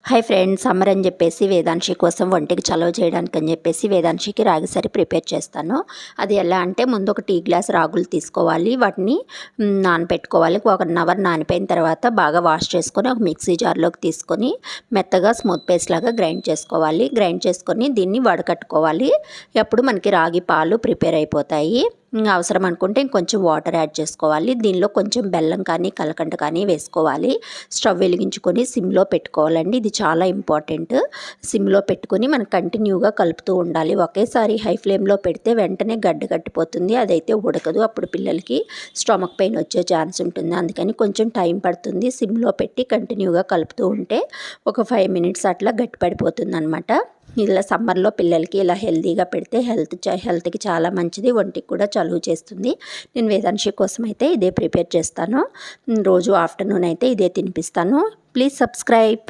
Hi friends, summer అని చెప్పేసి వేదాంశి కోసం ఒంటికి చలవ చేయడానికి అని చెప్పేసి వేదాంశికి రాగి సరి ప్రిపేర్ చేస్తాను. అది ఎలా అంటే ముందు ఒక టీ గ్లాస్ రాగులు తీసుకోవాలి. వాటిని నానపెట్టుకోవాలి. 1 అవర్ నానిపోయిన తర్వాత బాగా వాష్ చేసుకొని ఒక మిక్సీ జార్లోకి తీసుకొని మెత్తగా స్మూత్ పేస్ట్ లాగా గ్రైండ్ చేసుకోవాలి. గ్రైండ్ చేసుకొని దీన్ని వడకట్టుకోవాలి. అప్పుడు మనకి రాగి పాలు ప్రిపేర్ అయిపోతాయి. అవసరం అనుకుంటే ఇంకొంచెం వాటర్ యాడ్ చేసుకోవాలి. దీనిలో కొంచెం బెల్లం కానీ కలకండ కానీ వేసుకోవాలి. స్టవ్ వెలిగించుకొని సిమ్లో పెట్టుకోవాలండి. ఇది చాలా ఇంపార్టెంట్. సిమ్లో పెట్టుకొని మనం కంటిన్యూగా కలుపుతూ ఉండాలి. ఒకేసారి హై ఫ్లేమ్లో పెడితే వెంటనే గడ్డగట్టిపోతుంది, అదైతే ఉడకదు. అప్పుడు పిల్లలకి స్టమక్ పెయిన్ వచ్చే ఛాన్స్ ఉంటుంది. అందుకని కొంచెం టైం పడుతుంది. సిమ్లో పెట్టి కంటిన్యూగా కలుపుతూ ఉంటే ఒక 5 మినిట్స్ అట్లా గట్టిపడిపోతుంది అనమాట. ఇలా సమ్మర్లో పిల్లలకి ఇలా హెల్తీగా పెడితే హెల్త్కి చాలా మంచిది. ఒంటికి కూడా చలువ చేస్తుంది. నేను వేదాంశి కోసం అయితే ఇదే ప్రిపేర్ చేస్తాను. రోజు ఆఫ్టర్నూన్ అయితే ఇదే తినిపిస్తాను. Please subscribe.